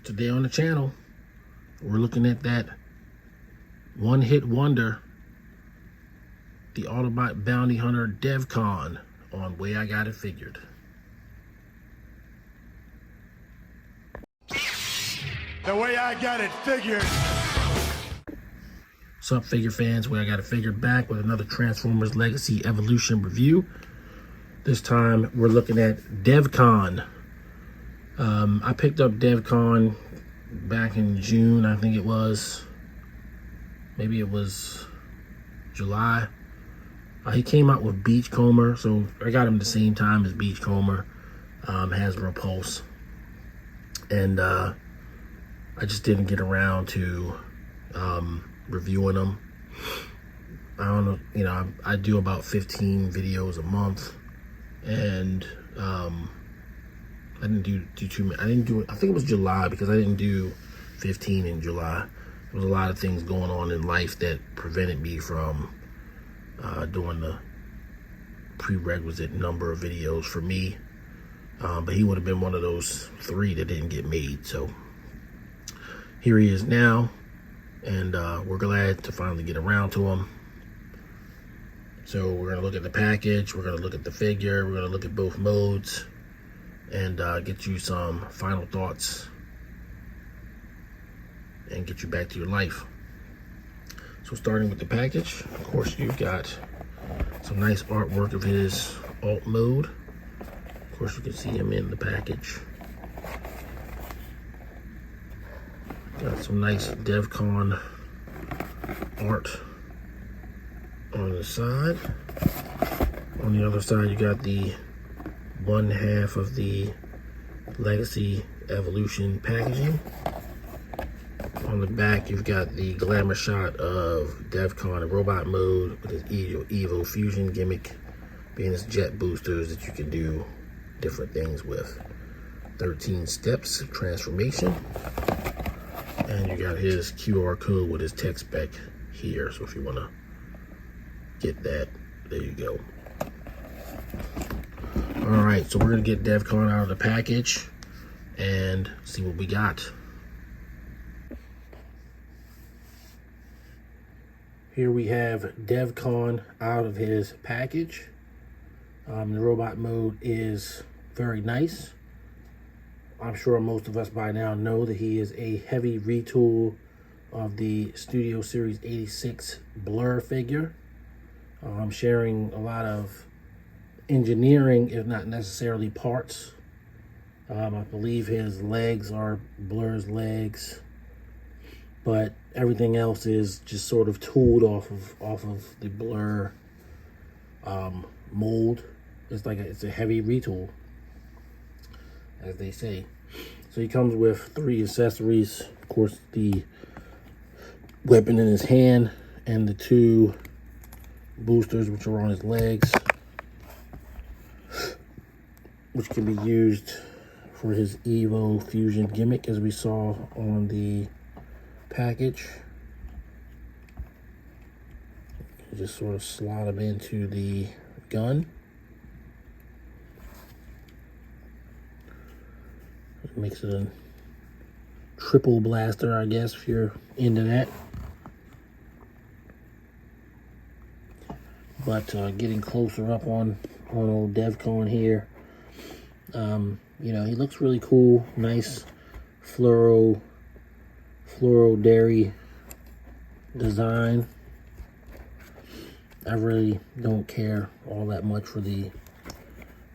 Today on the channel, we're looking at that one-hit wonder, the Autobot Bounty Hunter Devcon on Way I Got It Figured. The way I got it figured. What's up, figure fans? Way I Got It Figured back with another Transformers Legacy Evolution review. This time we're looking at Devcon. I picked up Devcon back in June, I think it was. Maybe it was July. He came out with Beachcomber, so I got him the same time as Beachcomber, Hasbro Pulse. And I just didn't get around to reviewing them. I don't know, you know, I do about 15 videos a month, and I didn't do too many. I didn't do it, I think it was July, because I didn't do 15 in July. There was a lot of things going on in life that prevented me from doing the prerequisite number of videos for me. But he would have been one of those 3 that didn't get made. So here he is now, and we're glad to finally get around to him. So we're gonna look at the package, we're gonna look at the figure, we're gonna look at both modes, and get you some final thoughts and get you back to your life. So starting with the package, of course, you've got some nice artwork of his alt mode. Of course, you can see him in the package. Got some nice Devcon art on the side. On the other side, you got the one half of the Legacy Evolution packaging. On the back, you've got the glamour shot of Devcon in robot mode with his Evo fusion gimmick, being his jet boosters that you can do different things with. 13 steps of transformation. And you got his QR code with his tech spec here. So if you want to get that, there you go. All right, so we're going to get Devcon out of the package and see what we got. Here we have Devcon out of his package. The robot mode is very nice. I'm sure most of us by now know that he is a heavy retool of the Studio Series 86 Blurr figure. Sharing a lot of engineering, if not necessarily parts. I believe his legs are Blurr's legs, but everything else is just sort of tooled off of the Blurr mold. It's a heavy retool, as they say. So he comes with 3 accessories. Of course, the weapon in his hand and the 2 boosters, which are on his legs, which can be used for his Evo fusion gimmick, as we saw on the package. You just sort of slot them into the gun. It makes it a triple blaster, I guess, if you're into that. But getting closer up on old Devcon here, you know, he looks really cool. Nice fluoro dairy design. I really don't care all that much for the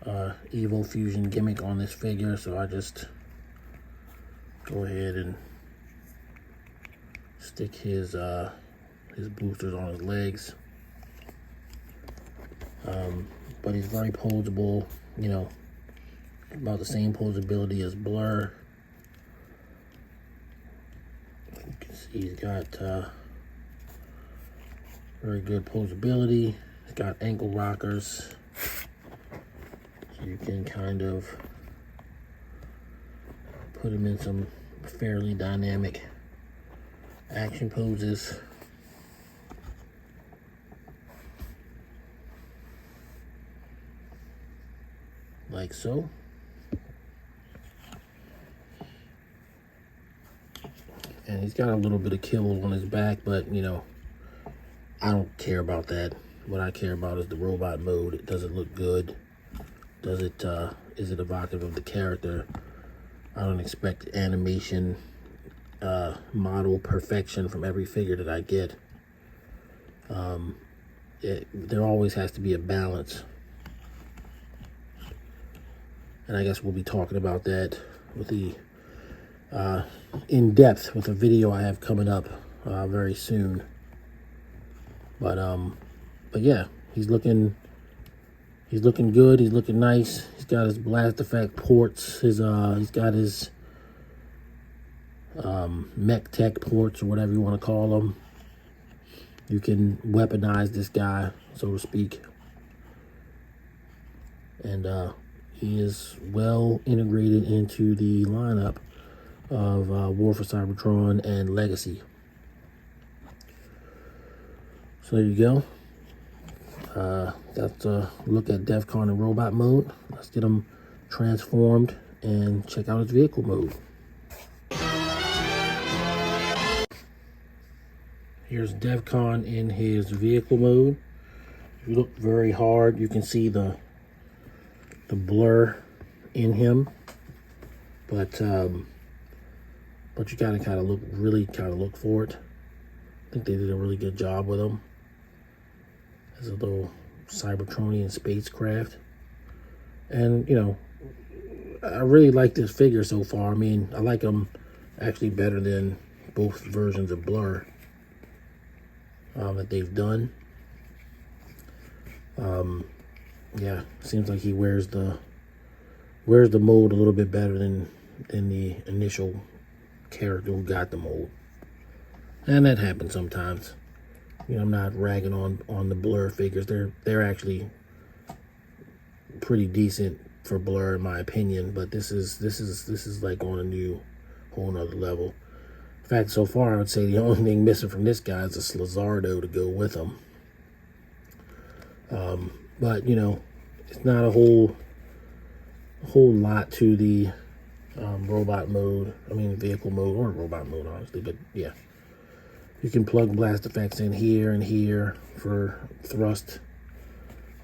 Evo fusion gimmick on this figure, so I just go ahead and stick his boosters on his legs. But he's very posable, you know, about the same posability as Blurr. You can see he's got very good posability. He's got ankle rockers, so you can kind of put him in some fairly dynamic action poses. Like so. And he's got a little bit of kibble on his back, but, you know, I don't care about that. What I care about is the robot mode. Does it look good? Does it, is it evocative of the character? I don't expect animation, model perfection from every figure that I get. There always has to be a balance. And I guess we'll be talking about that with the in depth with a video I have coming up very soon. But yeah, he's looking good. He's looking nice. He's got his blast effect ports. He's got his mech tech ports, or whatever you want to call them. You can weaponize this guy, so to speak. And he is well integrated into the lineup of War for Cybertron and Legacy. So there you go. That's a look at Devcon in robot mode. Let's get him transformed and check out his vehicle mode. Here's Devcon in his vehicle mode. If you look very hard, you can see the blur in him, but you gotta kind of look for it. I think they did a really good job with him as a little Cybertronian spacecraft. And you know, I really like this figure so far. I mean, I like him actually better than both versions of Blurr that they've done. Yeah, seems like he wears the mold a little bit better than the initial character who got the mold. And that happens sometimes. You know, I'm not ragging on the Blurr figures. They're actually pretty decent for Blurr in my opinion, but this is like on a whole nother level. In fact, so far I would say the only thing missing from this guy is a Slazardo to go with him. But you know, it's not a whole lot to the robot mode. I mean, vehicle mode or robot mode, honestly. But yeah, you can plug blast effects in here and here for thrust.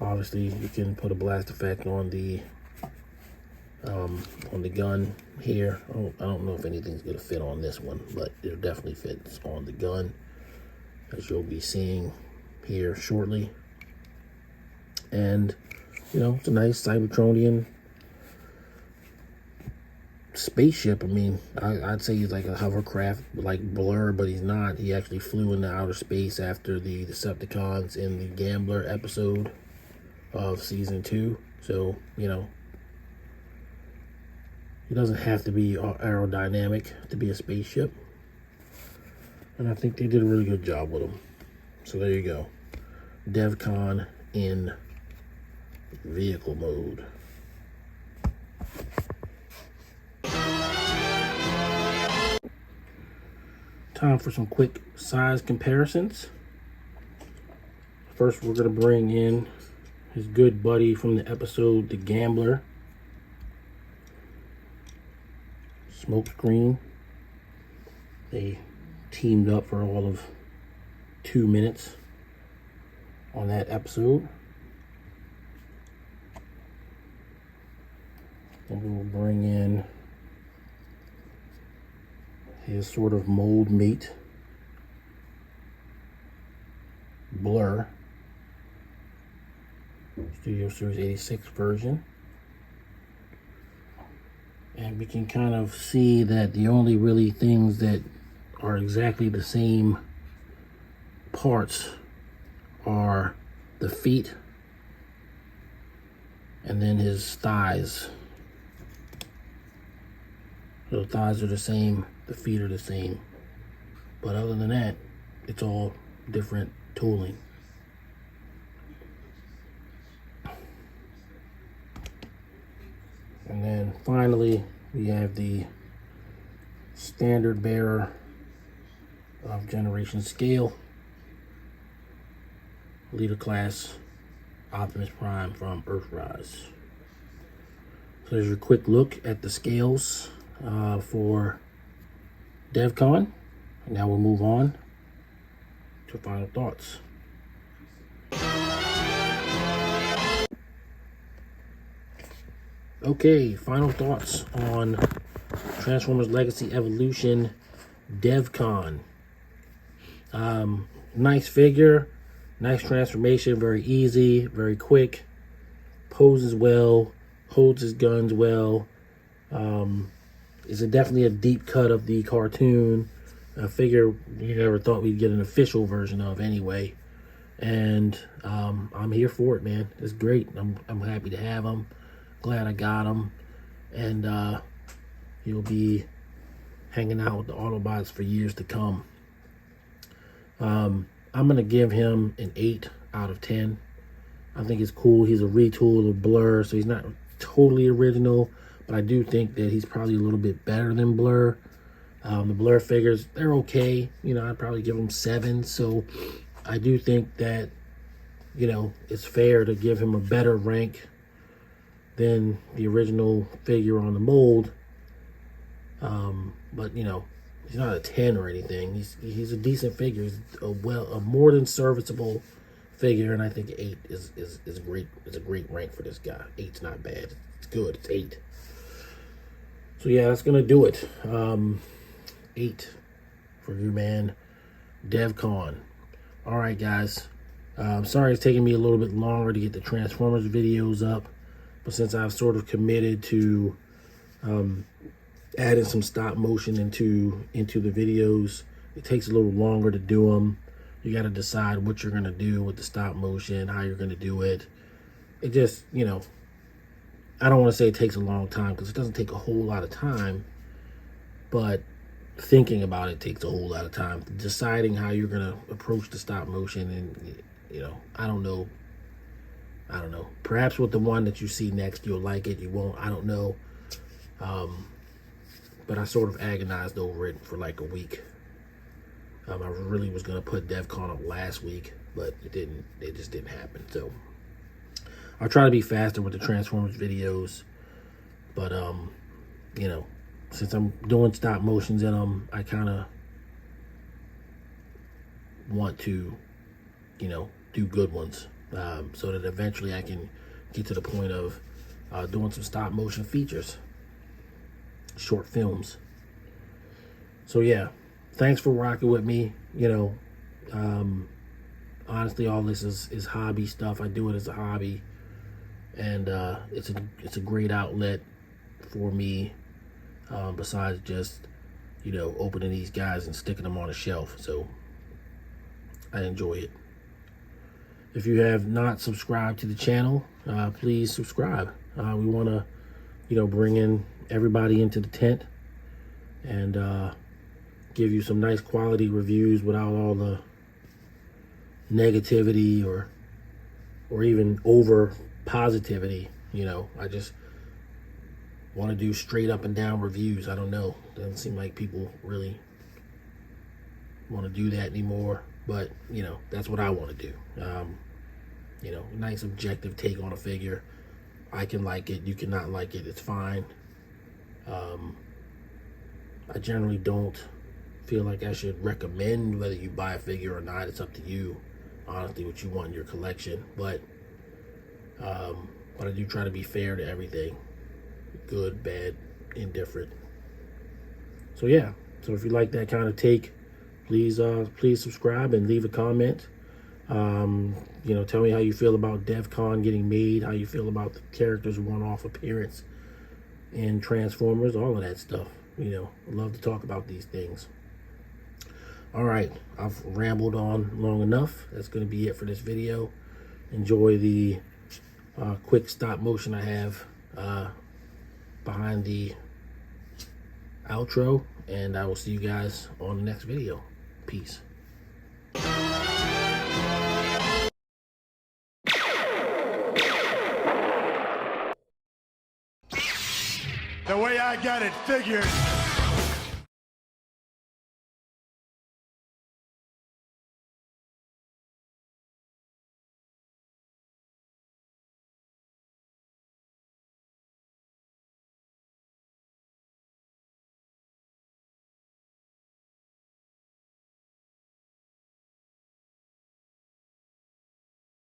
Obviously, you can put a blast effect on the gun here. I don't know if anything's gonna fit on this one, but it definitely fits on the gun, as you'll be seeing here shortly. And you know, it's a nice Cybertronian spaceship. I mean, I'd say he's like a hovercraft like Blurr, but he's not. He actually flew into outer space after the Decepticons in the Gambler episode of season 2. So, you know, he doesn't have to be aerodynamic to be a spaceship. And I think they did a really good job with him. So there you go. Devcon in vehicle mode. Time for some quick size comparisons. First, we're going to bring in his good buddy from the episode, The Gambler. Smokescreen. They teamed up for all of 2 minutes on that episode. And we will bring in his sort of mold mate, Blurr, Studio Series 86 version. And we can kind of see that the only really things that are exactly the same parts are the feet and then his thighs. So the thighs are the same, the feet are the same. But other than that, it's all different tooling. And then finally, we have the standard bearer of Generation Scale, Leader Class Optimus Prime from Earthrise. So there's your quick look at the scales for Devcon. And now we'll move on to final thoughts. Okay, final thoughts on Transformers Legacy Evolution Devcon. Nice figure, nice transformation, very easy, very quick, poses well, holds his guns well. Is definitely a deep cut of the cartoon. A figure you never thought we'd get an official version of anyway. And I'm here for it, man. It's great. I'm happy to have him. Glad I got him. And he'll be hanging out with the Autobots for years to come. I'm going to give him an 8 out of 10. I think it's cool. He's a retool of Blurr, so he's not totally original, but I do think that he's probably a little bit better than Blurr. The Blurr figures, they're okay. You know, I'd probably give them 7. So I do think that, you know, it's fair to give him a better rank than the original figure on the mold. But, you know, he's not a 10 or anything. He's a decent figure. He's a more than serviceable figure, and I think 8 is great. It's a great rank for this guy. 8's not bad. It's good. It's 8. So yeah, that's gonna do it. 8 for your man, Devcon. All right, guys. Sorry it's taking me a little bit longer to get the Transformers videos up, but since I've sort of committed to adding some stop motion into the videos, it takes a little longer to do them. You got to decide what you're going to do with the stop motion, how you're going to do it. It just, you know, I don't want to say it takes a long time because it doesn't take a whole lot of time, but thinking about it takes a whole lot of time. Deciding how you're going to approach the stop motion, and, you know, I don't know. Perhaps with the one that you see next, you'll like it. You won't. I don't know. But I sort of agonized over it for like a week. I really was going to put Devcon up last week, but it didn't. It just didn't happen. So I'll try to be faster with the Transformers videos. But, you know, since I'm doing stop motions in them, I kind of want to, you know, do good ones. So that eventually I can get to the point of doing some stop motion features, short films. So yeah, thanks for rocking with me. You know, honestly, all this is hobby stuff. I do it as a hobby, and it's a great outlet for me. Besides just, you know, opening these guys and sticking them on a shelf. So I enjoy it. If you have not subscribed to the channel, please subscribe. We want to, you know, bring in everybody into the tent and give you some nice quality reviews without all the negativity or even over positivity. You know, I just want to do straight up and down reviews. I don't know. Doesn't seem like people really want to do that anymore. But, you know, that's what I want to do. You know, nice objective take on a figure. I can like it. You cannot like it. It's fine. I generally don't feel like I should recommend whether you buy a figure or not. It's up to you, honestly, what you want in your collection. But I do try to be fair to everything. Good, bad, indifferent. So yeah. So if you like that kind of take, please subscribe and leave a comment. You know, tell me how you feel about Devcon getting made, how you feel about the character's one-off appearance in Transformers, all of that stuff. You know, I love to talk about these things. All right, I've rambled on long enough. That's going to be it for this video. Enjoy the quick stop motion I have behind the outro, and I will see you guys on the next video. Peace. The way I got it figured.